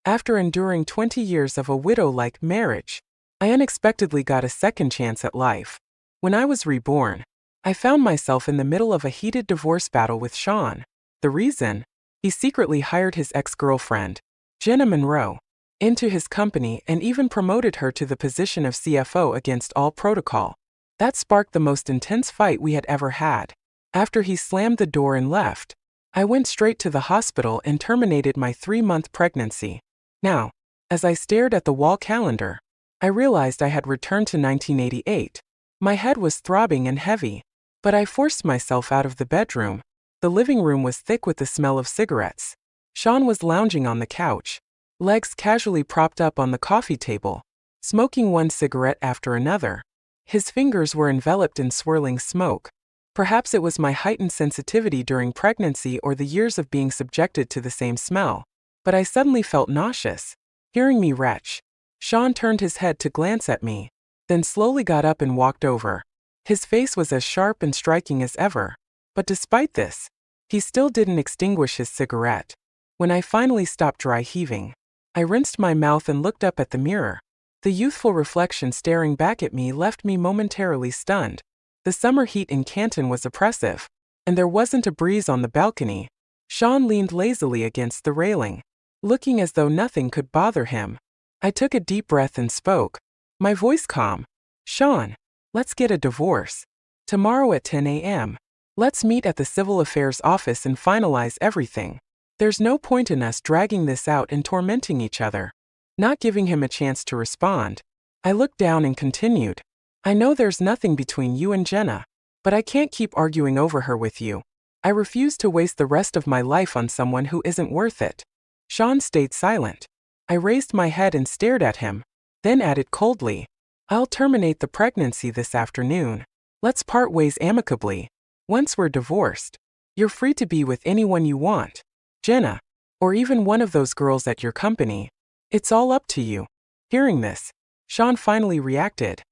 After enduring 20 years of a widow-like marriage, I unexpectedly got a second chance at life. When I was reborn, I found myself in the middle of a heated divorce battle with Sean. The reason? He secretly hired his ex-girlfriend, Jenna Monroe, into his company and even promoted her to the position of CFO against all protocol. That sparked the most intense fight we had ever had. After he slammed the door and left, I went straight to the hospital and terminated my 3-month pregnancy. Now, as I stared at the wall calendar, I realized I had returned to 1988. My head was throbbing and heavy, but I forced myself out of the bedroom. The living room was thick with the smell of cigarettes. Sean was lounging on the couch, legs casually propped up on the coffee table, smoking one cigarette after another. His fingers were enveloped in swirling smoke. Perhaps it was my heightened sensitivity during pregnancy or the years of being subjected to the same smell, but I suddenly felt nauseous. Hearing me retch, Sean turned his head to glance at me, then slowly got up and walked over. His face was as sharp and striking as ever, but despite this, he still didn't extinguish his cigarette. When I finally stopped dry heaving, I rinsed my mouth and looked up at the mirror. The youthful reflection staring back at me left me momentarily stunned. The summer heat in Canton was oppressive, and there wasn't a breeze on the balcony. Sean leaned lazily against the railing, looking as though nothing could bother him. I took a deep breath and spoke, my voice calm. Sean, let's get a divorce. Tomorrow at 10 a.m. Let's meet at the Civil Affairs office and finalize everything. There's no point in us dragging this out and tormenting each other. Not giving him a chance to respond, I looked down and continued. I know there's nothing between you and Jenna, but I can't keep arguing over her with you. I refuse to waste the rest of my life on someone who isn't worth it. Sean stayed silent. I raised my head and stared at him, then added coldly, I'll terminate the pregnancy this afternoon. Let's part ways amicably. Once we're divorced, you're free to be with anyone you want. Jenna, or even one of those girls at your company. It's all up to you. Hearing this, Sean finally reacted.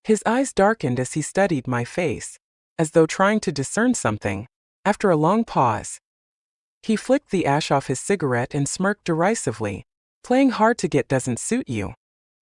His eyes darkened as he studied my face, as though trying to discern something. After a long pause, he flicked the ash off his cigarette and smirked derisively. Playing hard to get doesn't suit you.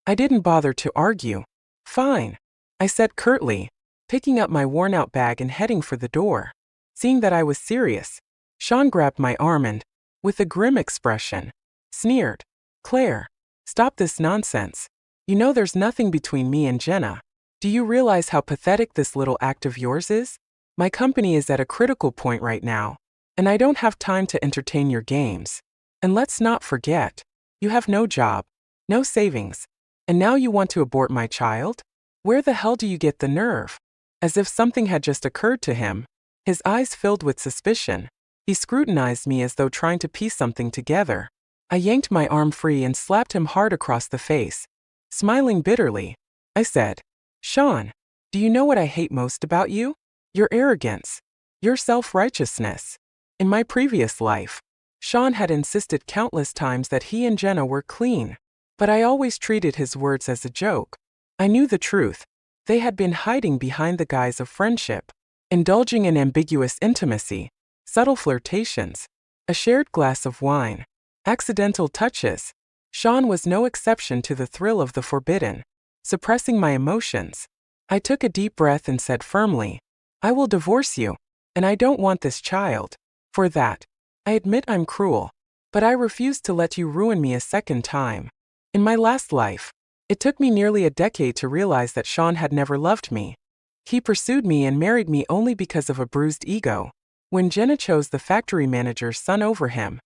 I didn't bother to argue. Fine, I said curtly, picking up my worn-out bag and heading for the door. Seeing that I was serious, Sean grabbed my arm and, with a grim expression, sneered. Claire, stop this nonsense. You know there's nothing between me and Jenna. Do you realize how pathetic this little act of yours is? My company is at a critical point right now, and I don't have time to entertain your games. And let's not forget, you have no job, no savings, and now you want to abort my child? Where the hell do you get the nerve? As if something had just occurred to him, his eyes filled with suspicion. He scrutinized me as though trying to piece something together. I yanked my arm free and slapped him hard across the face. Smiling bitterly, I said, Sean, do you know what I hate most about you? Your arrogance, your self-righteousness. In my previous life, Sean had insisted countless times that he and Jenna were clean, but I always treated his words as a joke. I knew the truth. They had been hiding behind the guise of friendship, indulging in ambiguous intimacy, subtle flirtations, a shared glass of wine, accidental touches. Sean was no exception to the thrill of the forbidden. Suppressing my emotions, I took a deep breath and said firmly, I will divorce you, and I don't want this child. For that, I admit I'm cruel, but I refuse to let you ruin me a second time. In my last life, it took me nearly a decade to realize that Sean had never loved me. He pursued me and married me only because of a bruised ego. When Jenna chose the factory manager's son over him,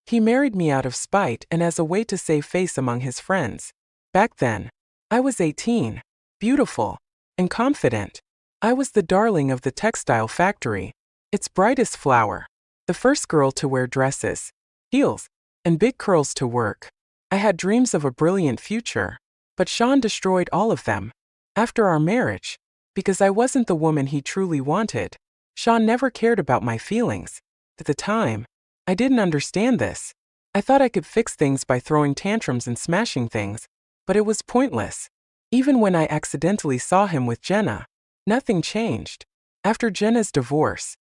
he married me out of spite and as a way to save face among his friends. Back then, I was 18, beautiful, and confident. I was the darling of the textile factory, its brightest flower, the first girl to wear dresses, heels, and big curls to work. I had dreams of a brilliant future, but Sean destroyed all of them. After our marriage, because I wasn't the woman he truly wanted, Sean never cared about my feelings. At the time, I didn't understand this. I thought I could fix things by throwing tantrums and smashing things, but it was pointless. Even when I accidentally saw him with Jenna, nothing changed. After Jenna's divorce,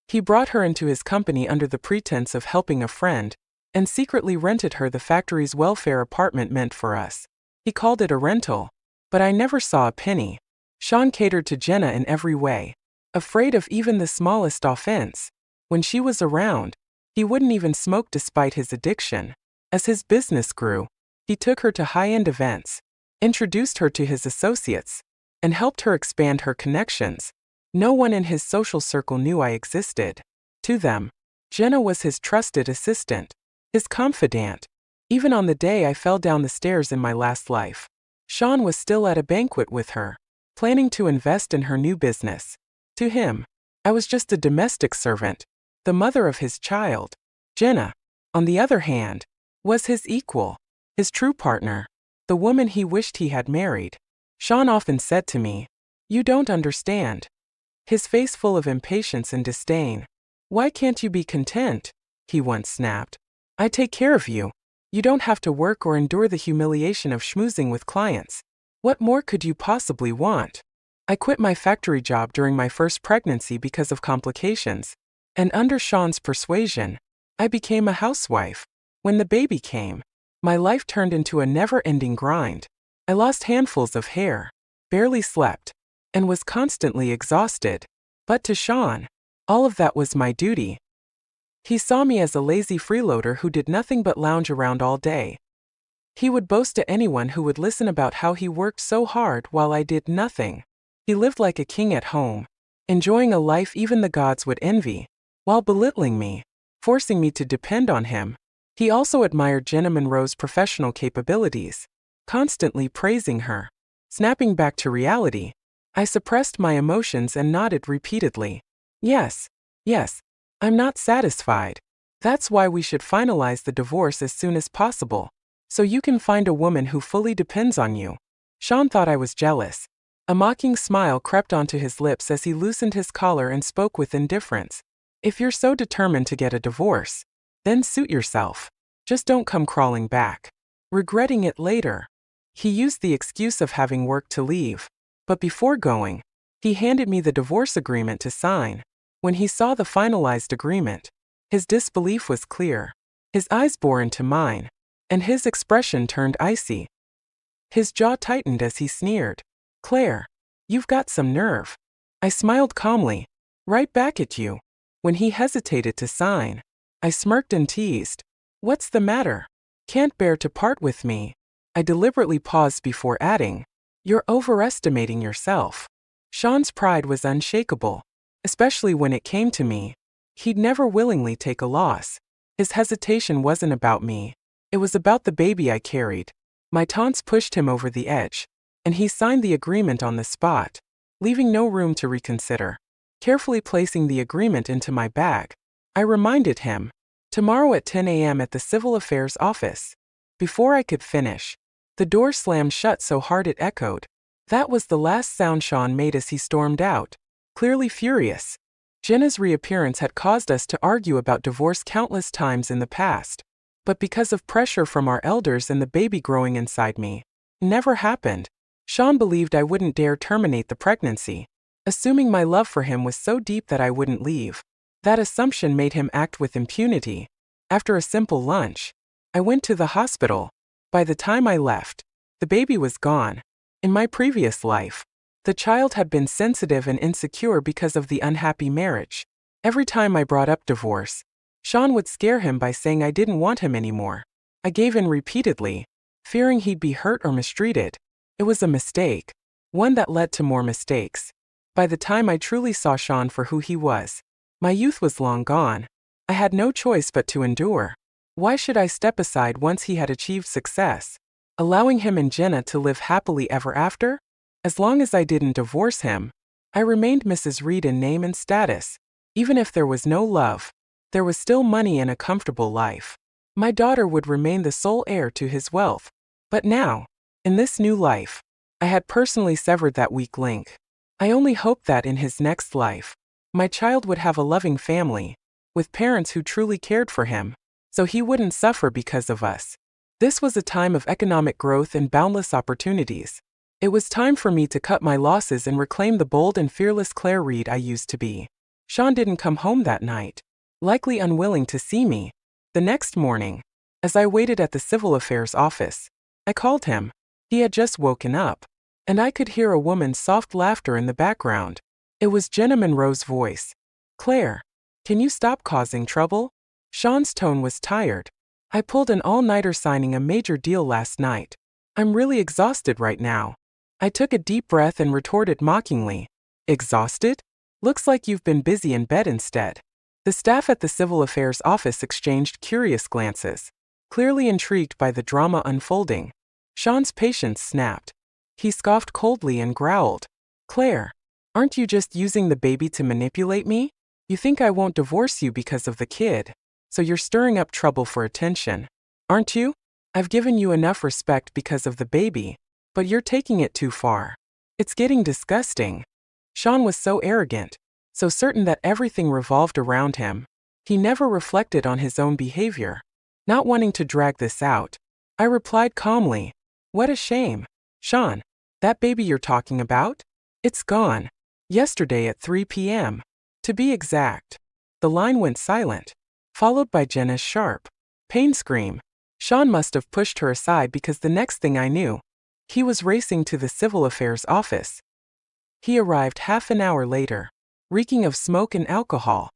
he brought her into his company under the pretense of helping a friend, and secretly rented her the factory's welfare apartment meant for us. He called it a rental, but I never saw a penny. Sean catered to Jenna in every way, afraid of even the smallest offense. When she was around, he wouldn't even smoke despite his addiction. As his business grew, he took her to high-end events, introduced her to his associates, and helped her expand her connections. No one in his social circle knew I existed. To them, Jenna was his trusted assistant, his confidant. Even on the day I fell down the stairs in my last life, Sean was still at a banquet with her, planning to invest in her new business. To him, I was just a domestic servant, the mother of his child. Jenna, on the other hand, was his equal, his true partner, the woman he wished he had married. Sean often said to me, "You don't understand." His face full of impatience and disdain. "Why can't you be content?" he once snapped. "I take care of you. You don't have to work or endure the humiliation of schmoozing with clients. What more could you possibly want?" I quit my factory job during my first pregnancy because of complications, and under Sean's persuasion, I became a housewife. When the baby came, my life turned into a never-ending grind. I lost handfuls of hair, barely slept, and was constantly exhausted. But to Sean, all of that was my duty. He saw me as a lazy freeloader who did nothing but lounge around all day. He would boast to anyone who would listen about how he worked so hard while I did nothing. He lived like a king at home, enjoying a life even the gods would envy, while belittling me, forcing me to depend on him. He also admired Jenna Monroe's professional capabilities, constantly praising her. Snapping back to reality, I suppressed my emotions and nodded repeatedly. Yes, I'm not satisfied. That's why we should finalize the divorce as soon as possible, so you can find a woman who fully depends on you. Sean thought I was jealous. A mocking smile crept onto his lips as he loosened his collar and spoke with indifference. "If you're so determined to get a divorce, then suit yourself. Just don't come crawling back, regretting it later." He used the excuse of having work to leave, but before going, he handed me the divorce agreement to sign. When he saw the finalized agreement, his disbelief was clear. His eyes bore into mine, and his expression turned icy. His jaw tightened as he sneered. "Claire, you've got some nerve." I smiled calmly. "Right back at you." When he hesitated to sign, I smirked and teased. "What's the matter? Can't bear to part with me?" I deliberately paused before adding, "You're overestimating yourself." Sean's pride was unshakable, especially when it came to me. He'd never willingly take a loss. His hesitation wasn't about me. It was about the baby I carried. My taunts pushed him over the edge, and he signed the agreement on the spot, leaving no room to reconsider. Carefully placing the agreement into my bag, I reminded him, "Tomorrow at 10 a.m. at the Civil Affairs office." Before I could finish, the door slammed shut so hard it echoed. That was the last sound Sean made as he stormed out, clearly furious. Jenna's reappearance had caused us to argue about divorce countless times in the past, but because of pressure from our elders and the baby growing inside me, it never happened. Sean believed I wouldn't dare terminate the pregnancy, assuming my love for him was so deep that I wouldn't leave. That assumption made him act with impunity. After a simple lunch, I went to the hospital. By the time I left, the baby was gone. In my previous life, the child had been sensitive and insecure because of the unhappy marriage. Every time I brought up divorce, Sean would scare him by saying I didn't want him anymore. I gave in repeatedly, fearing he'd be hurt or mistreated. It was a mistake, one that led to more mistakes. By the time I truly saw Sean for who he was, my youth was long gone. I had no choice but to endure. Why should I step aside once he had achieved success, allowing him and Jenna to live happily ever after? As long as I didn't divorce him, I remained Mrs. Reed in name and status. Even if there was no love, there was still money and a comfortable life. My daughter would remain the sole heir to his wealth. But now, in this new life, I had personally severed that weak link. I only hoped that in his next life, my child would have a loving family, with parents who truly cared for him, so he wouldn't suffer because of us. This was a time of economic growth and boundless opportunities. It was time for me to cut my losses and reclaim the bold and fearless Claire Reed I used to be. Sean didn't come home that night, likely unwilling to see me. The next morning, as I waited at the Civil Affairs office, I called him. He had just woken up, and I could hear a woman's soft laughter in the background. It was Jenna Monroe's voice. "Claire, can you stop causing trouble?" Sean's tone was tired. "I pulled an all-nighter signing a major deal last night. I'm really exhausted right now." I took a deep breath and retorted mockingly. "Exhausted? Looks like you've been busy in bed instead." The staff at the Civil Affairs office exchanged curious glances, clearly intrigued by the drama unfolding. Sean's patience snapped. He scoffed coldly and growled, "Claire, aren't you just using the baby to manipulate me? You think I won't divorce you because of the kid, so you're stirring up trouble for attention, aren't you? I've given you enough respect because of the baby, but you're taking it too far. It's getting disgusting." Sean was so arrogant, so certain that everything revolved around him. He never reflected on his own behavior. Not wanting to drag this out, I replied calmly, "What a shame. Sean, that baby you're talking about? It's gone. Yesterday at 3 p.m. To be exact." The line went silent, followed by Jenna's sharp pain scream. Sean must have pushed her aside because the next thing I knew, he was racing to the Civil Affairs office. He arrived half an hour later, reeking of smoke and alcohol.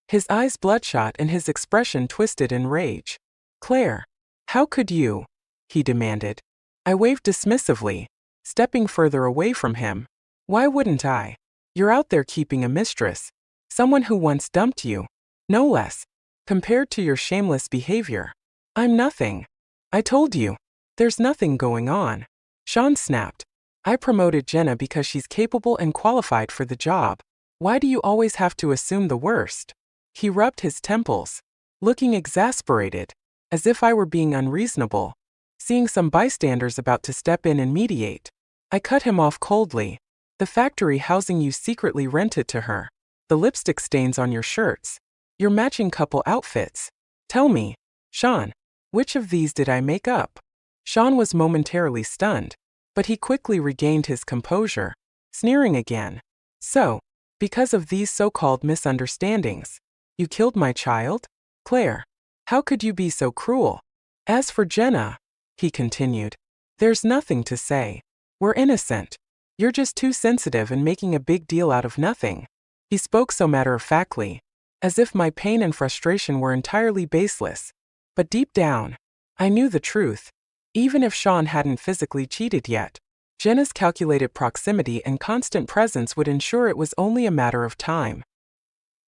His eyes bloodshot and his expression twisted in rage. "Claire, how could you?" he demanded. I waved dismissively, stepping further away from him. "Why wouldn't I? You're out there keeping a mistress, someone who once dumped you, no less. Compared to your shameless behavior, I'm nothing. I told you, there's nothing going on." Sean snapped. "I promoted Jenna because she's capable and qualified for the job. Why do you always have to assume the worst?" He rubbed his temples, looking exasperated, as if I were being unreasonable, seeing some bystanders about to step in and mediate. I cut him off coldly. "The factory housing you secretly rented to her, the lipstick stains on your shirts, your matching couple outfits. Tell me, Sean, which of these did I make up?" Sean was momentarily stunned, but he quickly regained his composure, sneering again. "So, because of these so-called misunderstandings, you killed my child? Claire, how could you be so cruel? As for Jenna," he continued, "there's nothing to say. We're innocent. You're just too sensitive and making a big deal out of nothing." He spoke so matter-of-factly, as if my pain and frustration were entirely baseless. But deep down, I knew the truth. Even if Sean hadn't physically cheated yet, Jenna's calculated proximity and constant presence would ensure it was only a matter of time.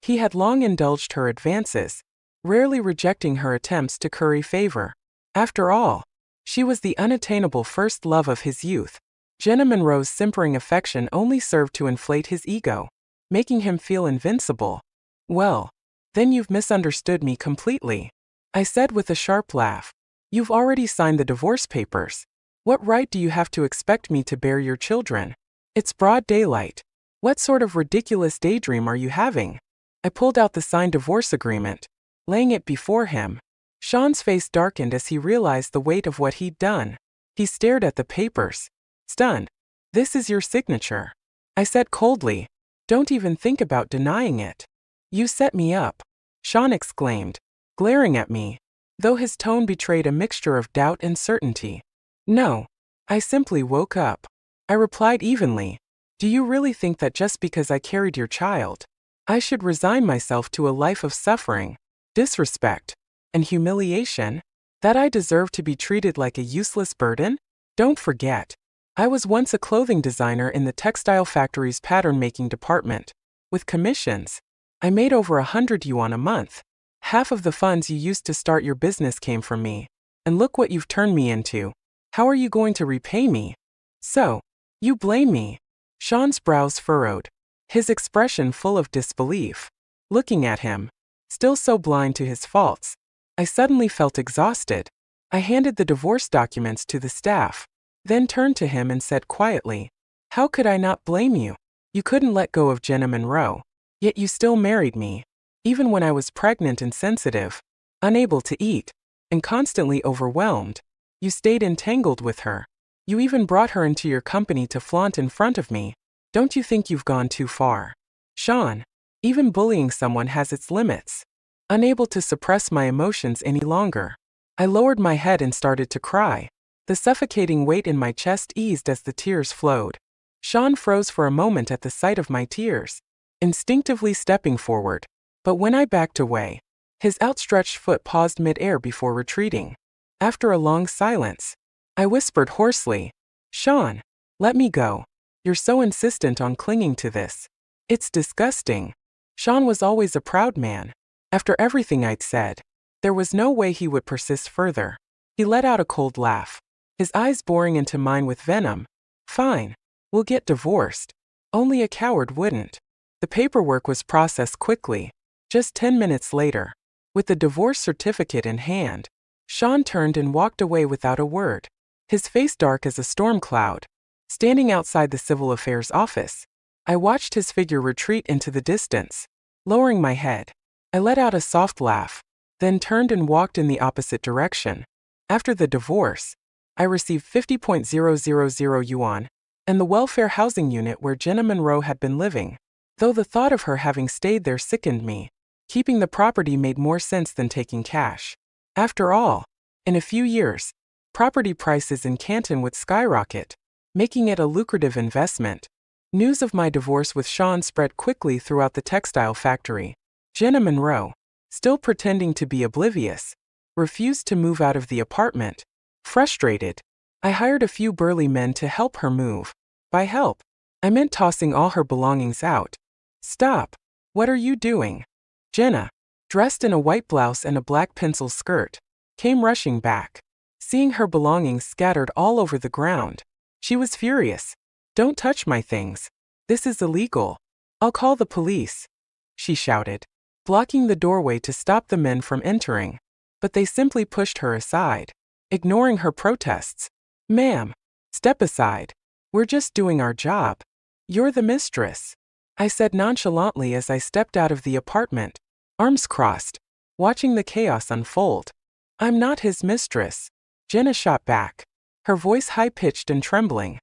He had long indulged her advances, rarely rejecting her attempts to curry favor. After all, she was the unattainable first love of his youth. Jenna Monroe's simpering affection only served to inflate his ego, making him feel invincible. "Well, then you've misunderstood me completely," I said with a sharp laugh. "You've already signed the divorce papers. What right do you have to expect me to bear your children? It's broad daylight. What sort of ridiculous daydream are you having?" I pulled out the signed divorce agreement, laying it before him. Sean's face darkened as he realized the weight of what he'd done. He stared at the papers, stunned. "This is your signature," I said coldly. "Don't even think about denying it." "You set me up," Sean exclaimed, glaring at me, though his tone betrayed a mixture of doubt and certainty. "No, I simply woke up," I replied evenly. "Do you really think that just because I carried your child, I should resign myself to a life of suffering, disrespect, and humiliation? That I deserve to be treated like a useless burden? Don't forget, I was once a clothing designer in the textile factory's pattern-making department. With commissions, I made over 100 yuan a month. Half of the funds you used to start your business came from me. And look what you've turned me into. How are you going to repay me? So, you blame me?" Sean's brows furrowed, his expression full of disbelief. Looking at him, still so blind to his faults, I suddenly felt exhausted. I handed the divorce documents to the staff, then turned to him and said quietly, "How could I not blame you? You couldn't let go of Jenna Monroe, yet you still married me, even when I was pregnant and sensitive, unable to eat, and constantly overwhelmed. You stayed entangled with her. You even brought her into your company to flaunt in front of me. Don't you think you've gone too far? Sean, even bullying someone has its limits." unable to suppress my emotions any longer. I lowered my head and started to cry. The suffocating weight in my chest eased as the tears flowed. Sean froze for a moment at the sight of my tears, instinctively stepping forward. But when I backed away, his outstretched foot paused mid-air before retreating. After a long silence, I whispered hoarsely, "Sean, let me go. You're so insistent on clinging to this. It's disgusting." Sean was always a proud man. After everything I'd said, there was no way he would persist further. He let out a cold laugh, his eyes boring into mine with venom. "Fine. We'll get divorced. Only a coward wouldn't." The paperwork was processed quickly. Just 10 minutes later, with the divorce certificate in hand, Sean turned and walked away without a word, his face dark as a storm cloud. Standing outside the civil affairs office, I watched his figure retreat into the distance. Lowering my head, I let out a soft laugh, then turned and walked in the opposite direction. After the divorce, I received 50,000 yuan and the welfare housing unit where Jenna Monroe had been living. Though the thought of her having stayed there sickened me, keeping the property made more sense than taking cash. After all, in a few years, property prices in Canton would skyrocket, making it a lucrative investment. News of my divorce with Sean spread quickly throughout the textile factory. Jenna Monroe, still pretending to be oblivious, refused to move out of the apartment. Frustrated, I hired a few burly men to help her move. By help, I meant tossing all her belongings out. "Stop! What are you doing?" Jenna, dressed in a white blouse and a black pencil skirt, came rushing back. Seeing her belongings scattered all over the ground, she was furious. "Don't touch my things. This is illegal. I'll call the police," she shouted, blocking the doorway to stop the men from entering. But they simply pushed her aside, ignoring her protests. "Ma'am, step aside. We're just doing our job. You're the mistress," I said nonchalantly as I stepped out of the apartment, arms crossed, watching the chaos unfold. "I'm not his mistress," Jenna shot back, her voice high-pitched and trembling.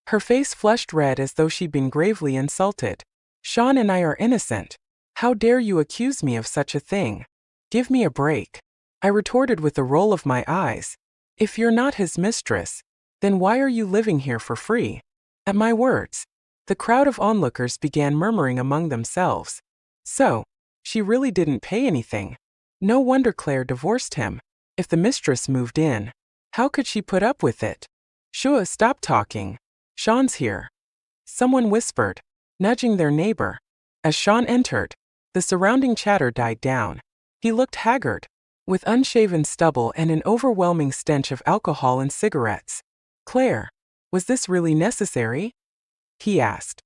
Her face flushed red as though she'd been gravely insulted. "Sean and I are innocent. How dare you accuse me of such a thing? Give me a break," I retorted with a roll of my eyes. "If you're not his mistress, then why are you living here for free?" At my words, the crowd of onlookers began murmuring among themselves. So, she really didn't pay anything. No wonder Claire divorced him. If the mistress moved in, how could she put up with it? "Shua, stop talking. Sean's here," someone whispered, nudging their neighbor. As Sean entered, the surrounding chatter died down. He looked haggard, with unshaven stubble and an overwhelming stench of alcohol and cigarettes. "Claire, was this really necessary?" he asked,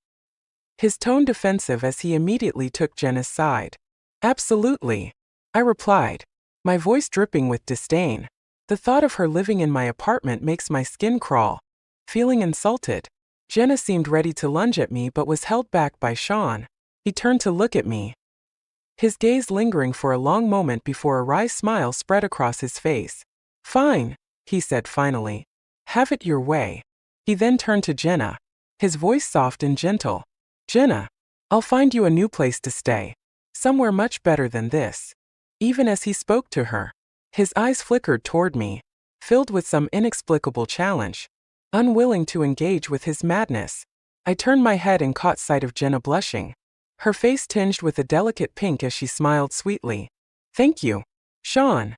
his tone defensive as he immediately took Jenna's side. "Absolutely," I replied, my voice dripping with disdain. "The thought of her living in my apartment makes my skin crawl." Feeling insulted, Jenna seemed ready to lunge at me but was held back by Sean. He turned to look at me, his gaze lingering for a long moment before a wry smile spread across his face. "Fine," he said finally. "Have it your way." He then turned to Jenna, his voice soft and gentle. "Jenna, I'll find you a new place to stay. Somewhere much better than this." Even as he spoke to her, his eyes flickered toward me, filled with some inexplicable challenge. Unwilling to engage with his madness, I turned my head and caught sight of Jenna blushing, her face tinged with a delicate pink as she smiled sweetly. "Thank you, Sean,"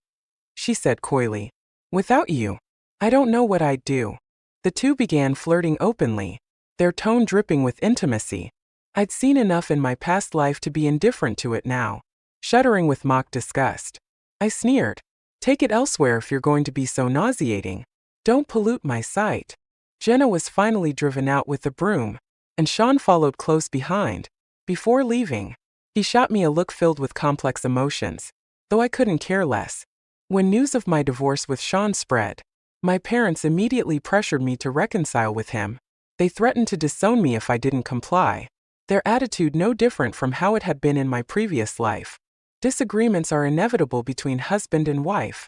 she said coyly. "Without you, I don't know what I'd do." The two began flirting openly, their tone dripping with intimacy. I'd seen enough in my past life to be indifferent to it now. Shuddering with mock disgust, I sneered, "Take it elsewhere if you're going to be so nauseating. Don't pollute my sight." Jenna was finally driven out with the broom, and Sean followed close behind. Before leaving, he shot me a look filled with complex emotions, though I couldn't care less. When news of my divorce with Sean spread, my parents immediately pressured me to reconcile with him. They threatened to disown me if I didn't comply, their attitude no different from how it had been in my previous life. "Disagreements are inevitable between husband and wife,"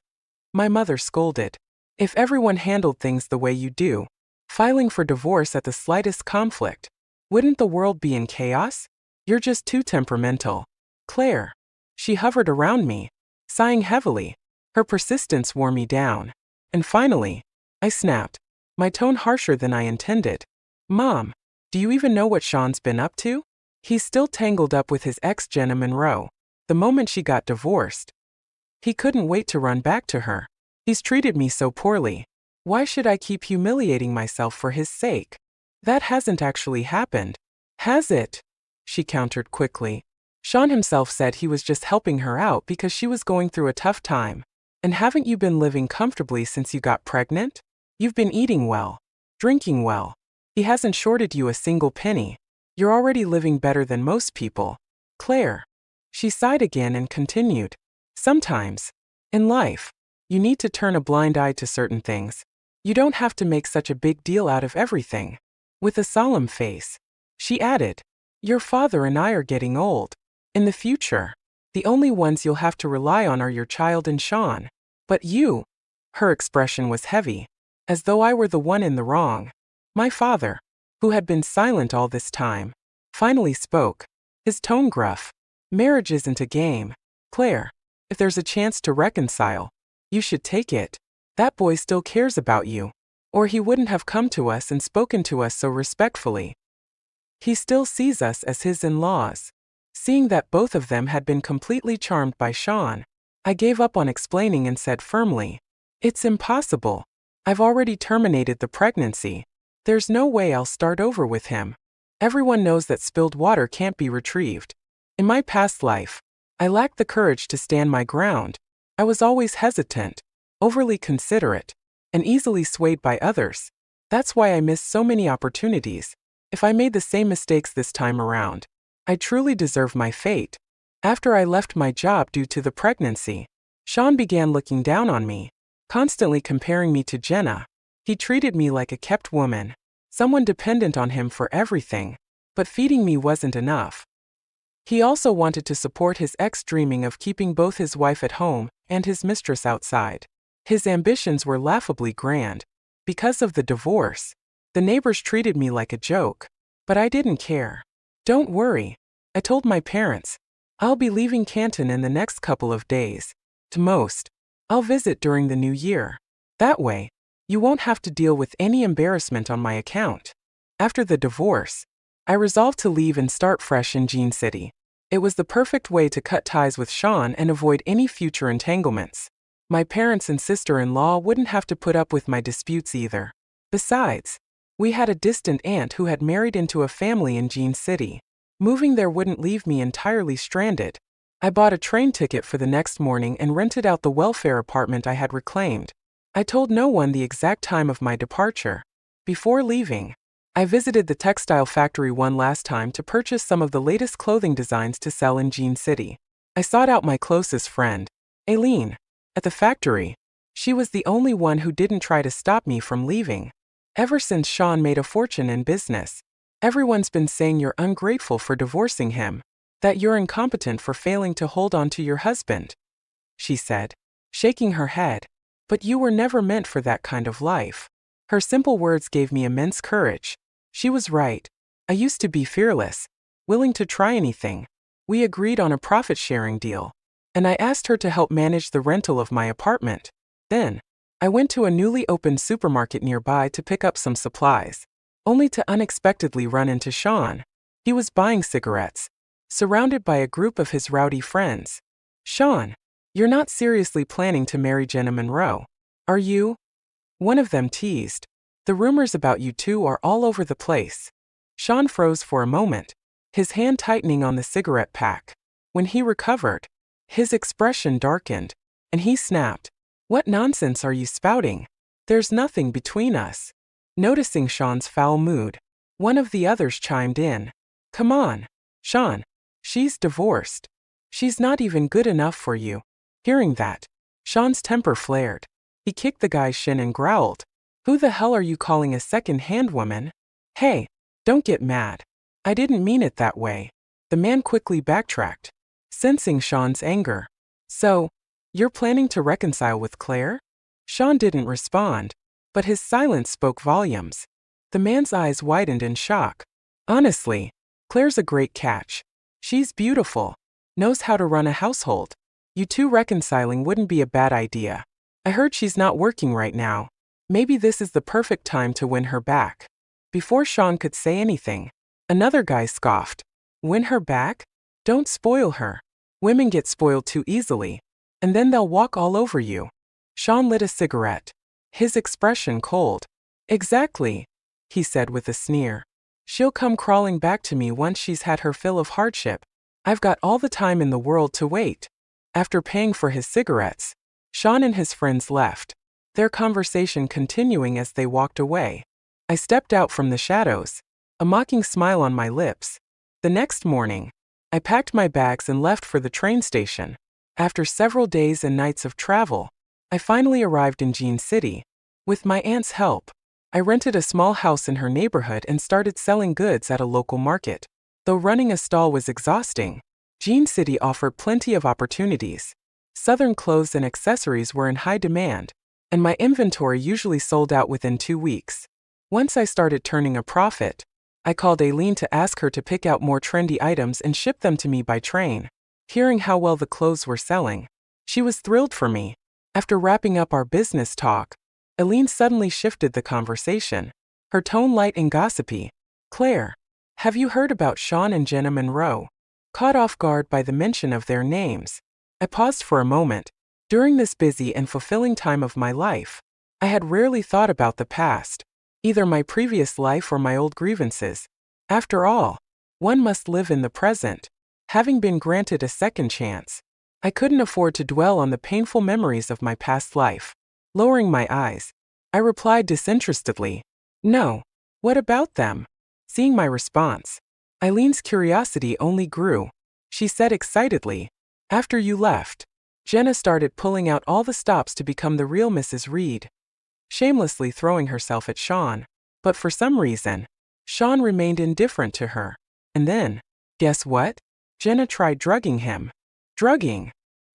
my mother scolded. "If everyone handled things the way you do, filing for divorce at the slightest conflict, wouldn't the world be in chaos? You're just too temperamental." "Claire," She hovered around me, sighing heavily. Her persistence wore me down. And finally, I snapped, my tone harsher than I intended. Mom, do you even know what Sean's been up to? He's still tangled up with his ex Jenna Monroe. The moment she got divorced, he couldn't wait to run back to her. He's treated me so poorly. Why should I keep humiliating myself for his sake? That hasn't actually happened, has it? She countered quickly. Sean himself said he was just helping her out because she was going through a tough time. And haven't you been living comfortably since you got pregnant? You've been eating well, drinking well. He hasn't shorted you a single penny. You're already living better than most people. Claire. She sighed again and continued. Sometimes, in life, you need to turn a blind eye to certain things. You don't have to make such a big deal out of everything. With a solemn face, she added, your father and I are getting old. In the future, the only ones you'll have to rely on are your child and Sean. But you, her expression was heavy, as though I were the one in the wrong. My father, who had been silent all this time, finally spoke, his tone gruff. Marriage isn't a game, Claire. If there's a chance to reconcile, you should take it. That boy still cares about you, or he wouldn't have come to us and spoken to us so respectfully. He still sees us as his in-laws. Seeing that both of them had been completely charmed by Sean, I gave up on explaining and said firmly, it's impossible. I've already terminated the pregnancy. There's no way I'll start over with him. Everyone knows that spilled water can't be retrieved. In my past life, I lacked the courage to stand my ground. I was always hesitant, overly considerate, and easily swayed by others. That's why I missed so many opportunities. If I made the same mistakes this time around, I truly deserve my fate. After I left my job due to the pregnancy, Sean began looking down on me, constantly comparing me to Jenna. He treated me like a kept woman, someone dependent on him for everything, but feeding me wasn't enough. He also wanted to support his ex, dreaming of keeping both his wife at home and his mistress outside. His ambitions were laughably grand. Because of the divorce, the neighbors treated me like a joke, but I didn't care. Don't worry, I told my parents. I'll be leaving Canton in the next couple of days. To most, I'll visit during the new year. That way, you won't have to deal with any embarrassment on my account. After the divorce, I resolved to leave and start fresh in Jean City. It was the perfect way to cut ties with Sean and avoid any future entanglements. My parents and sister-in-law wouldn't have to put up with my disputes either. Besides, we had a distant aunt who had married into a family in Jean City. Moving there wouldn't leave me entirely stranded. I bought a train ticket for the next morning and rented out the welfare apartment I had reclaimed. I told no one the exact time of my departure. Before leaving, I visited the textile factory one last time to purchase some of the latest clothing designs to sell in Jean City. I sought out my closest friend, Aileen, at the factory. She was the only one who didn't try to stop me from leaving. Ever since Sean made a fortune in business, everyone's been saying you're ungrateful for divorcing him, that you're incompetent for failing to hold on to your husband, she said, shaking her head. But you were never meant for that kind of life. Her simple words gave me immense courage. She was right. I used to be fearless, willing to try anything. We agreed on a profit-sharing deal, and I asked her to help manage the rental of my apartment. Then, I went to a newly opened supermarket nearby to pick up some supplies, only to unexpectedly run into Sean. He was buying cigarettes, surrounded by a group of his rowdy friends. Sean, you're not seriously planning to marry Jenna Monroe, are you? One of them teased. The rumors about you two are all over the place. Sean froze for a moment, his hand tightening on the cigarette pack. When he recovered, his expression darkened, and he snapped, "What nonsense are you spouting? There's nothing between us." Noticing Sean's foul mood, one of the others chimed in. "Come on, Sean. She's divorced. She's not even good enough for you." Hearing that, Sean's temper flared. He kicked the guy's shin and growled, "Who the hell are you calling a second-hand woman? Hey, don't get mad. I didn't mean it that way." The man quickly backtracked, sensing Sean's anger. "So, you're planning to reconcile with Claire?" Sean didn't respond, but his silence spoke volumes. The man's eyes widened in shock. "Honestly, Claire's a great catch. She's beautiful. Knows how to run a household. You two reconciling wouldn't be a bad idea. I heard she's not working right now. Maybe this is the perfect time to win her back." Before Sean could say anything, another guy scoffed. "Win her back? Don't spoil her. Women get spoiled too easily, and then they'll walk all over you." Sean lit a cigarette, his expression cold. "Exactly," he said with a sneer. "She'll come crawling back to me once she's had her fill of hardship. I've got all the time in the world to wait." After paying for his cigarettes, Sean and his friends left, their conversation continuing as they walked away. I stepped out from the shadows, a mocking smile on my lips. The next morning, I packed my bags and left for the train station. After several days and nights of travel, I finally arrived in Jean City. With my aunt's help, I rented a small house in her neighborhood and started selling goods at a local market. Though running a stall was exhausting, Jean City offered plenty of opportunities. Southern clothes and accessories were in high demand, and my inventory usually sold out within 2 weeks. Once I started turning a profit, I called Aileen to ask her to pick out more trendy items and ship them to me by train. Hearing how well the clothes were selling, she was thrilled for me. After wrapping up our business talk, Aileen suddenly shifted the conversation, her tone light and gossipy. "Claire, have you heard about Sean and Jenna Monroe?" Caught off guard by the mention of their names, I paused for a moment. During this busy and fulfilling time of my life, I had rarely thought about the past, either my previous life or my old grievances. After all, one must live in the present. Having been granted a second chance, I couldn't afford to dwell on the painful memories of my past life. Lowering my eyes, I replied disinterestedly, "No. What about them?" Seeing my response, Eileen's curiosity only grew. She said excitedly, "After you left, Jenna started pulling out all the stops to become the real Mrs. Reed," shamelessly throwing herself at Sean. But for some reason, Sean remained indifferent to her. And then, guess what? Jenna tried drugging him. "Drugging?"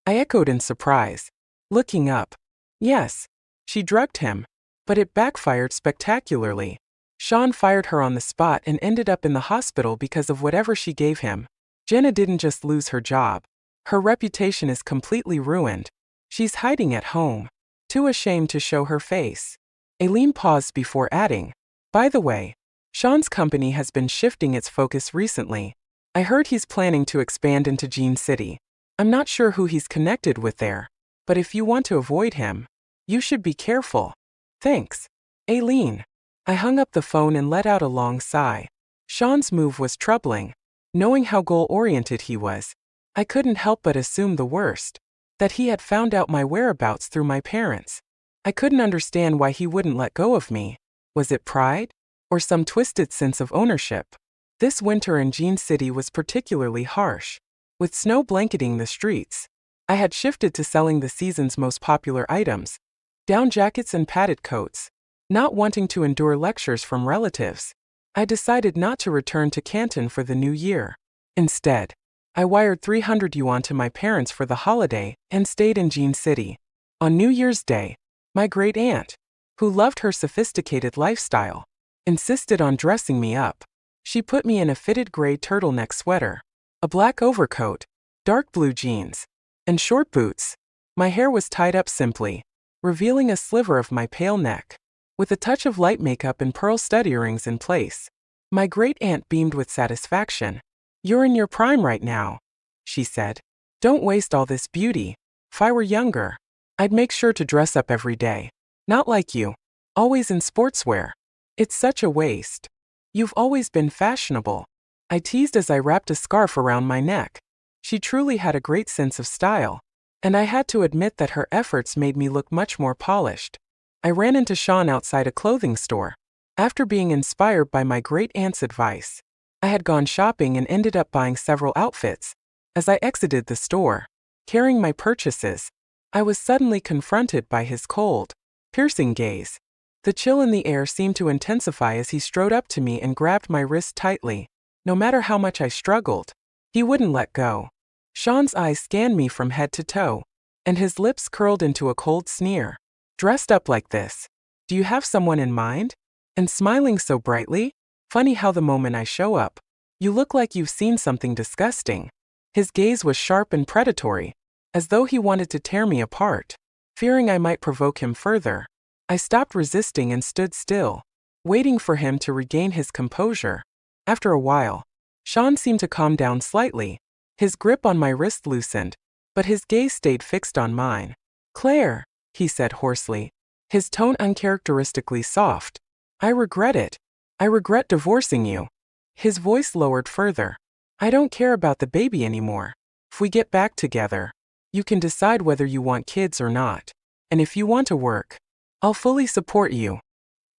I echoed in surprise. Looking up, yes, she drugged him, but it backfired spectacularly. Sean fired her on the spot and ended up in the hospital because of whatever she gave him. Jenna didn't just lose her job. Her reputation is completely ruined. She's hiding at home, too ashamed to show her face. Aileen paused before adding, "By the way, Sean's company has been shifting its focus recently. I heard he's planning to expand into Jean City. I'm not sure who he's connected with there, but if you want to avoid him, you should be careful. Thanks, Aileen." I hung up the phone and let out a long sigh. Sean's move was troubling. Knowing how goal-oriented he was, I couldn't help but assume the worst, that he had found out my whereabouts through my parents. I couldn't understand why he wouldn't let go of me. Was it pride? Or some twisted sense of ownership? This winter in Jean City was particularly harsh. With snow blanketing the streets, I had shifted to selling the season's most popular items, down jackets and padded coats. Not wanting to endure lectures from relatives, I decided not to return to Canton for the new year. Instead, I wired 300 yuan to my parents for the holiday and stayed in Jean City. On New Year's Day, my great-aunt, who loved her sophisticated lifestyle, insisted on dressing me up. She put me in a fitted gray turtleneck sweater, a black overcoat, dark blue jeans, and short boots. My hair was tied up simply, revealing a sliver of my pale neck, with a touch of light makeup and pearl stud earrings in place. My great-aunt beamed with satisfaction. "You're in your prime right now," she said. "Don't waste all this beauty. If I were younger, I'd make sure to dress up every day. Not like you, always in sportswear. It's such a waste. You've always been fashionable," I teased as I wrapped a scarf around my neck. She truly had a great sense of style, and I had to admit that her efforts made me look much more polished. I ran into Sean outside a clothing store. After being inspired by my great-aunt's advice, I had gone shopping and ended up buying several outfits. As I exited the store, carrying my purchases, I was suddenly confronted by his cold, piercing gaze. The chill in the air seemed to intensify as he strode up to me and grabbed my wrist tightly. No matter how much I struggled, he wouldn't let go. Sean's eyes scanned me from head to toe, and his lips curled into a cold sneer. "Dressed up like this? Do you have someone in mind? And smiling so brightly? Funny how the moment I show up, you look like you've seen something disgusting." His gaze was sharp and predatory, as though he wanted to tear me apart. Fearing I might provoke him further, I stopped resisting and stood still, waiting for him to regain his composure. After a while, Sean seemed to calm down slightly. His grip on my wrist loosened, but his gaze stayed fixed on mine. "Claire," he said hoarsely, his tone uncharacteristically soft. "I regret it. I regret divorcing you." His voice lowered further. "I don't care about the baby anymore. If we get back together, you can decide whether you want kids or not. And if you want to work, I'll fully support you."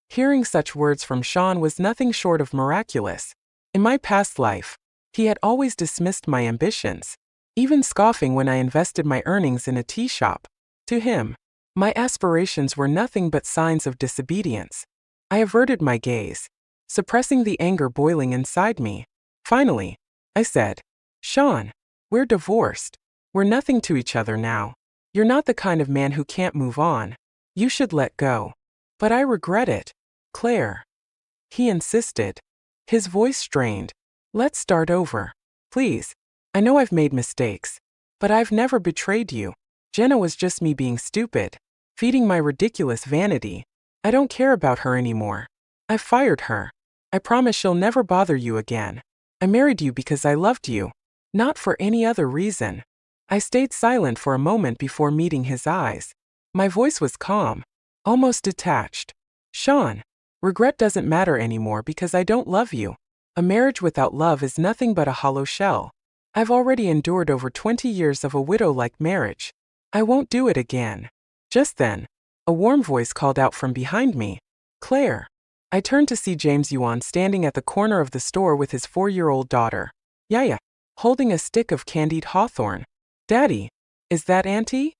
Hearing such words from Sean was nothing short of miraculous. In my past life, he had always dismissed my ambitions, even scoffing when I invested my earnings in a tea shop. To him, my aspirations were nothing but signs of disobedience. I averted my gaze, suppressing the anger boiling inside me. Finally, I said, "Sean, we're divorced. We're nothing to each other now. You're not the kind of man who can't move on. You should let go." "But I regret it, Claire," he insisted. His voice strained. "Let's start over. Please. I know I've made mistakes, but I've never betrayed you. Jenna was just me being stupid, feeding my ridiculous vanity. I don't care about her anymore. I fired her. I promise she'll never bother you again. I married you because I loved you, not for any other reason." I stayed silent for a moment before meeting his eyes. My voice was calm, almost detached. "Sean, regret doesn't matter anymore because I don't love you. A marriage without love is nothing but a hollow shell. I've already endured over 20 years of a widow-like marriage. I won't do it again." Just then, a warm voice called out from behind me, "Claire." I turned to see James Yuan standing at the corner of the store with his 4-year-old daughter, Yaya, holding a stick of candied hawthorn. "Daddy, is that Auntie?"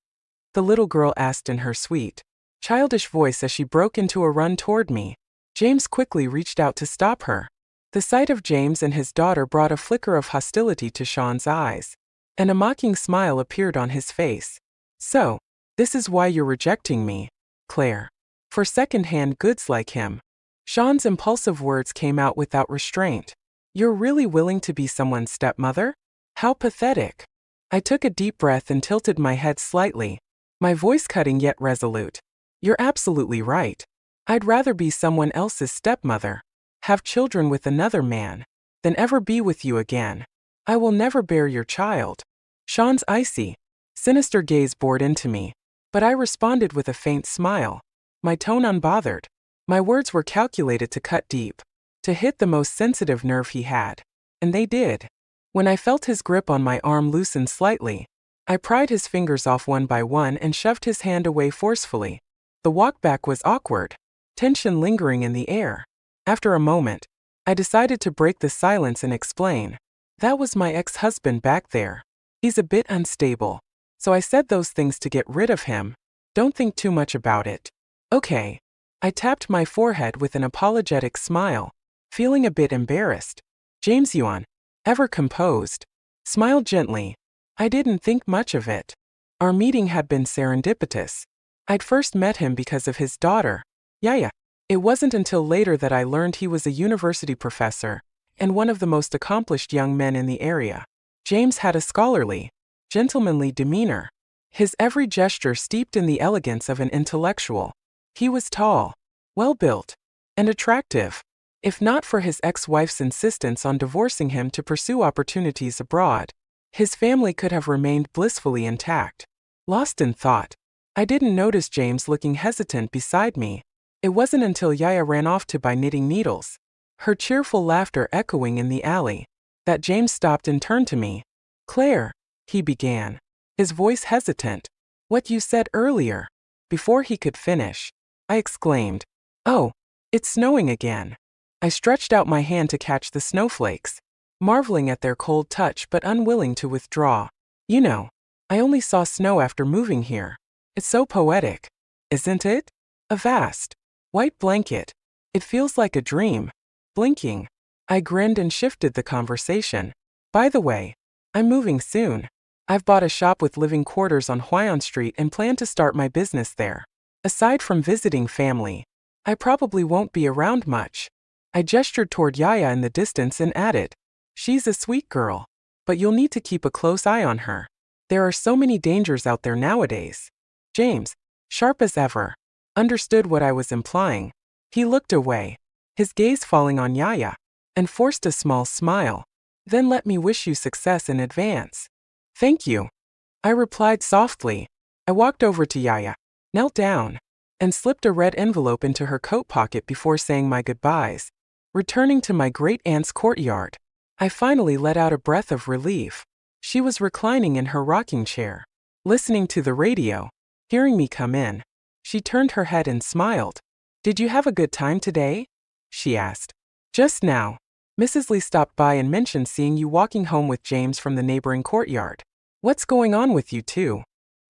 the little girl asked in her sweet, childish voice as she broke into a run toward me. James quickly reached out to stop her. The sight of James and his daughter brought a flicker of hostility to Sean's eyes, and a mocking smile appeared on his face. "So, this is why you're rejecting me, Claire. For second-hand goods like him." Sean's impulsive words came out without restraint. "You're really willing to be someone's stepmother? How pathetic." I took a deep breath and tilted my head slightly, my voice cutting yet resolute. "You're absolutely right. I'd rather be someone else's stepmother, have children with another man, than ever be with you again. I will never bear your child." Sean's icy, sinister gaze bored into me, but I responded with a faint smile, my tone unbothered. My words were calculated to cut deep, to hit the most sensitive nerve he had, and they did. When I felt his grip on my arm loosen slightly, I pried his fingers off one by one and shoved his hand away forcefully. The walk back was awkward, tension lingering in the air. After a moment, I decided to break the silence and explain. "That was my ex-husband back there. He's a bit unstable, so I said those things to get rid of him. Don't think too much about it." "Okay." I tapped my forehead with an apologetic smile, feeling a bit embarrassed. James Yuan, ever composed, smiled gently. I didn't think much of it. Our meeting had been serendipitous. I'd first met him because of his daughter, Yaya. It wasn't until later that I learned he was a university professor and one of the most accomplished young men in the area. James had a scholarly, gentlemanly demeanor, his every gesture steeped in the elegance of an intellectual. He was tall, well-built, and attractive. If not for his ex-wife's insistence on divorcing him to pursue opportunities abroad, his family could have remained blissfully intact. Lost in thought, I didn't notice James looking hesitant beside me. It wasn't until Yaya ran off to buy knitting needles, her cheerful laughter echoing in the alley, that James stopped and turned to me. "Claire," he began, his voice hesitant. "What you said earlier." Before he could finish, I exclaimed, "Oh, it's snowing again." I stretched out my hand to catch the snowflakes, marveling at their cold touch but unwilling to withdraw. "You know, I only saw snow after moving here. It's so poetic, isn't it? A vast, white blanket. It feels like a dream." Blinking, I grinned and shifted the conversation. "By the way, I'm moving soon. I've bought a shop with living quarters on Huayan Street and plan to start my business there. Aside from visiting family, I probably won't be around much." I gestured toward Yaya in the distance and added, "She's a sweet girl." But you'll need to keep a close eye on her. There are so many dangers out there nowadays. James, sharp as ever, understood what I was implying. He looked away, his gaze falling on Yaya, and forced a small smile. Then let me wish you success in advance. Thank you, I replied softly. I walked over to Yaya, knelt down, and slipped a red envelope into her coat pocket before saying my goodbyes. Returning to my great-aunt's courtyard, I finally let out a breath of relief. She was reclining in her rocking chair, listening to the radio. Hearing me come in, she turned her head and smiled. Did you have a good time today? She asked. Just now, Mrs. Lee stopped by and mentioned seeing you walking home with James from the neighboring courtyard. What's going on with you two?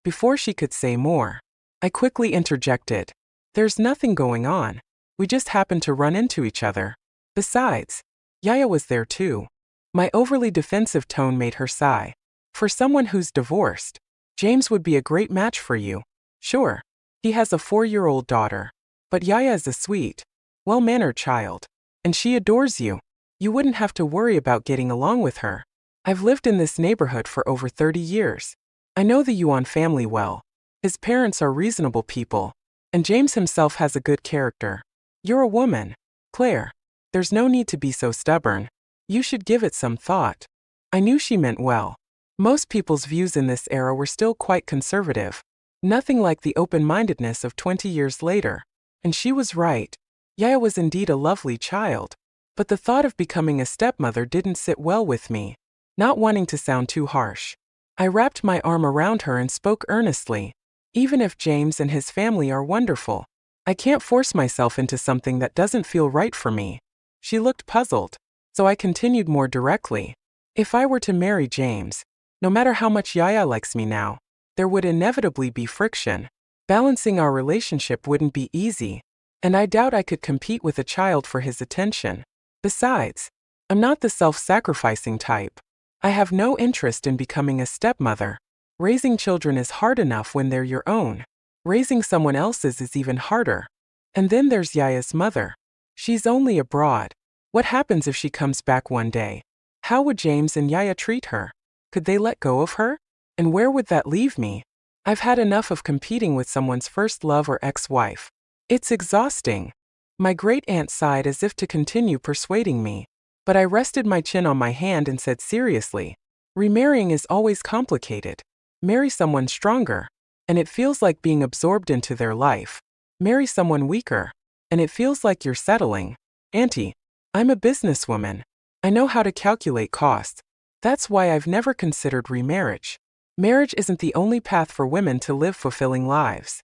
Before she could say more, I quickly interjected. There's nothing going on. We just happened to run into each other. Besides, Yaya was there too. My overly defensive tone made her sigh. For someone who's divorced, James would be a great match for you. Sure, he has a 4-year-old daughter, but Yaya is a sweet, well-mannered child, and she adores you. You wouldn't have to worry about getting along with her. I've lived in this neighborhood for over 30 years. I know the Yuan family well. His parents are reasonable people, and James himself has a good character. You're a woman, Claire. There's no need to be so stubborn. You should give it some thought. I knew she meant well. Most people's views in this era were still quite conservative. Nothing like the open-mindedness of 20 years later. And she was right. Yaya was indeed a lovely child. But the thought of becoming a stepmother didn't sit well with me. Not wanting to sound too harsh, I wrapped my arm around her and spoke earnestly. Even if James and his family are wonderful, I can't force myself into something that doesn't feel right for me. She looked puzzled, so I continued more directly. If I were to marry James, no matter how much Yaya likes me now, there would inevitably be friction. Balancing our relationship wouldn't be easy, and I doubt I could compete with a child for his attention. Besides, I'm not the self-sacrificing type. I have no interest in becoming a stepmother. Raising children is hard enough when they're your own. Raising someone else's is even harder. And then there's Yaya's mother. She's only abroad. What happens if she comes back one day? How would James and Yaya treat her? Could they let go of her? And where would that leave me? I've had enough of competing with someone's first love or ex-wife. It's exhausting. My great-aunt sighed as if to continue persuading me. But I rested my chin on my hand and said seriously, remarrying is always complicated. Marry someone stronger, and it feels like being absorbed into their life. Marry someone weaker, and it feels like you're settling. Auntie, I'm a businesswoman. I know how to calculate costs. That's why I've never considered remarriage. Marriage isn't the only path for women to live fulfilling lives.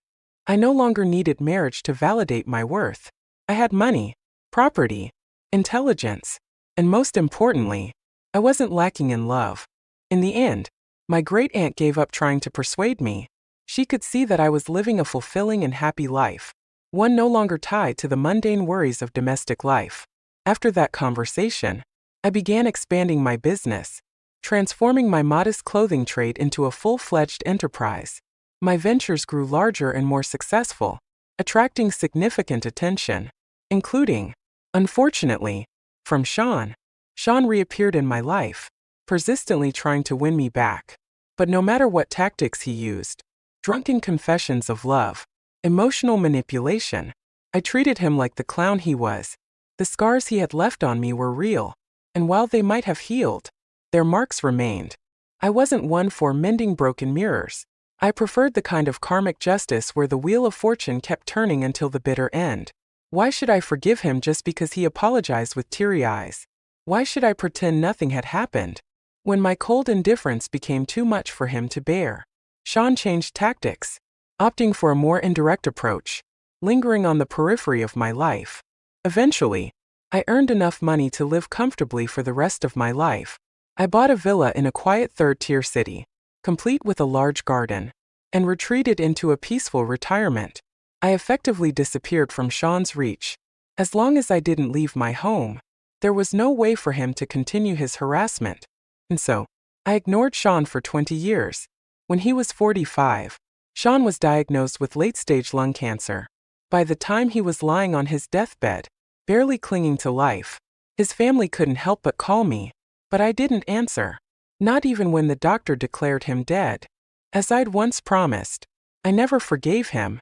I no longer needed marriage to validate my worth. I had money, property, intelligence, and most importantly, I wasn't lacking in love. In the end, my great-aunt gave up trying to persuade me. She could see that I was living a fulfilling and happy life, one no longer tied to the mundane worries of domestic life. After that conversation, I began expanding my business, transforming my modest clothing trade into a full-fledged enterprise. My ventures grew larger and more successful, attracting significant attention, including, unfortunately, from Sean. Sean reappeared in my life, persistently trying to win me back. But no matter what tactics he used, drunken confessions of love, emotional manipulation, I treated him like the clown he was. The scars he had left on me were real, and while they might have healed, their marks remained. I wasn't one for mending broken mirrors. I preferred the kind of karmic justice where the wheel of fortune kept turning until the bitter end. Why should I forgive him just because he apologized with teary eyes? Why should I pretend nothing had happened? When my cold indifference became too much for him to bear, Sean changed tactics, opting for a more indirect approach, lingering on the periphery of my life. Eventually, I earned enough money to live comfortably for the rest of my life. I bought a villa in a quiet third-tier city, complete with a large garden, and retreated into a peaceful retirement. I effectively disappeared from Sean's reach. As long as I didn't leave my home, there was no way for him to continue his harassment. And so, I ignored Sean for 20 years. When he was 45, Sean was diagnosed with late-stage lung cancer. By the time he was lying on his deathbed, barely clinging to life, his family couldn't help but call me, but I didn't answer. Not even when the doctor declared him dead. As I'd once promised. I never forgave him.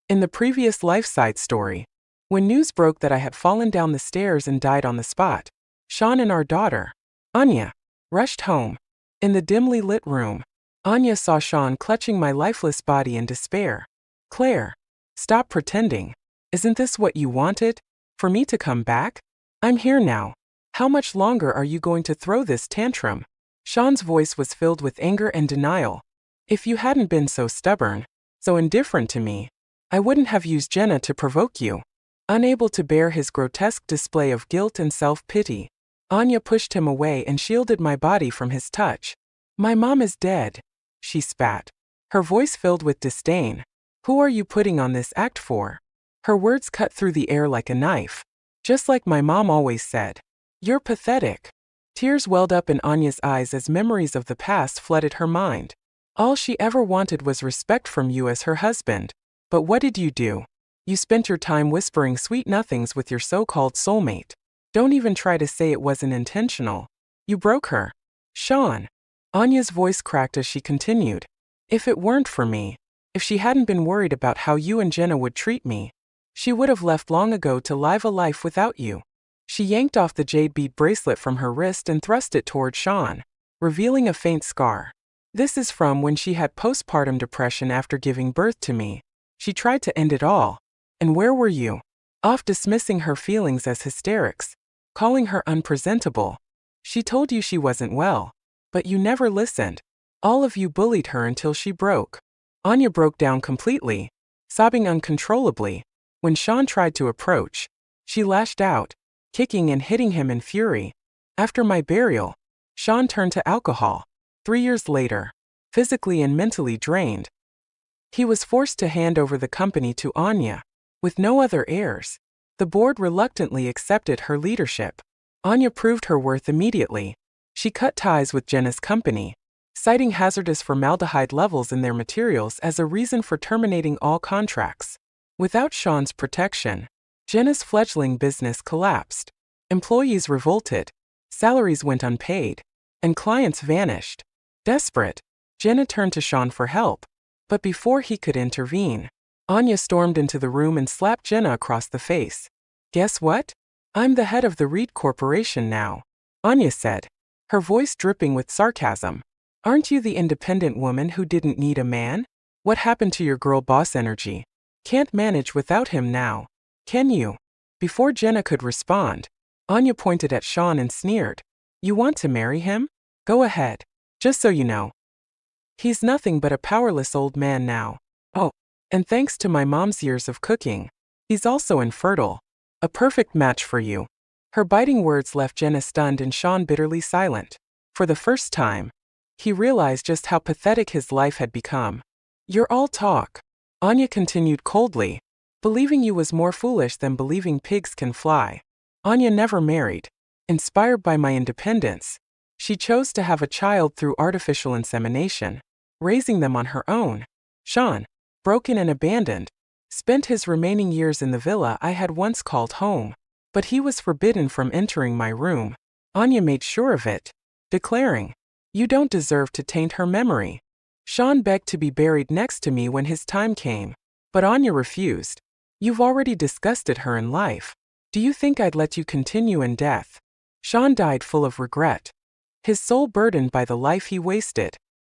In the previous life side story, when news broke that I had fallen down the stairs and died on the spot, Sean and our daughter, Anya, rushed home. In the dimly lit room, Anya saw Sean clutching my lifeless body in despair. Claire, stop pretending. Isn't this what you wanted? For me to come back? I'm here now. How much longer are you going to throw this tantrum? Sean's voice was filled with anger and denial. If you hadn't been so stubborn, so indifferent to me, I wouldn't have used Jenna to provoke you. Unable to bear his grotesque display of guilt and self-pity, Anya pushed him away and shielded my body from his touch. My mom is dead, she spat, her voice filled with disdain. Who are you putting on this act for? Her words cut through the air like a knife. Just like my mom always said. You're pathetic. Tears welled up in Anya's eyes as memories of the past flooded her mind. All she ever wanted was respect from you as her husband. But what did you do? You spent your time whispering sweet nothings with your so-called soulmate. Don't even try to say it wasn't intentional. You broke her. Sean. Anya's voice cracked as she continued. If it weren't for me, if she hadn't been worried about how you and Jenna would treat me, she would have left long ago to live a life without you. She yanked off the jade bead bracelet from her wrist and thrust it toward Sean, revealing a faint scar. This is from when she had postpartum depression after giving birth to me. She tried to end it all. And where were you? Off dismissing her feelings as hysterics, calling her unpresentable. She told you she wasn't well, but you never listened. All of you bullied her until she broke. Anya broke down completely, sobbing uncontrollably. When Sean tried to approach, she lashed out, kicking and hitting him in fury. After my burial, Sean turned to alcohol. 3 years later, physically and mentally drained, he was forced to hand over the company to Anya, with no other heirs. The board reluctantly accepted her leadership. Anya proved her worth immediately. She cut ties with Jenna's company, citing hazardous formaldehyde levels in their materials as a reason for terminating all contracts. Without Sean's protection, Jenna's fledgling business collapsed. Employees revolted, salaries went unpaid, and clients vanished. Desperate, Jenna turned to Sean for help. But before he could intervene, Anya stormed into the room and slapped Jenna across the face. Guess what? I'm the head of the Reed Corporation now, Anya said, her voice dripping with sarcasm. Aren't you the independent woman who didn't need a man? What happened to your girl boss energy? Can't manage without him now, can you? Before Jenna could respond, Anya pointed at Sean and sneered. You want to marry him? Go ahead. Just so you know, he's nothing but a powerless old man now. Oh, and thanks to my mom's years of cooking, he's also infertile. A perfect match for you. Her biting words left Jenna stunned and Sean bitterly silent. For the first time, he realized just how pathetic his life had become. You're all talk, Anya continued coldly. Believing you was more foolish than believing pigs can fly. Anya never married. Inspired by my independence, she chose to have a child through artificial insemination, raising them on her own. Sean, broken and abandoned, spent his remaining years in the villa I had once called home. But he was forbidden from entering my room. Anya made sure of it, declaring, You don't deserve to taint her memory. Sean begged to be buried next to me when his time came, but Anya refused. You've already disgusted her in life. Do you think I'd let you continue in death? Sean died full of regret, his soul burdened by the life he wasted.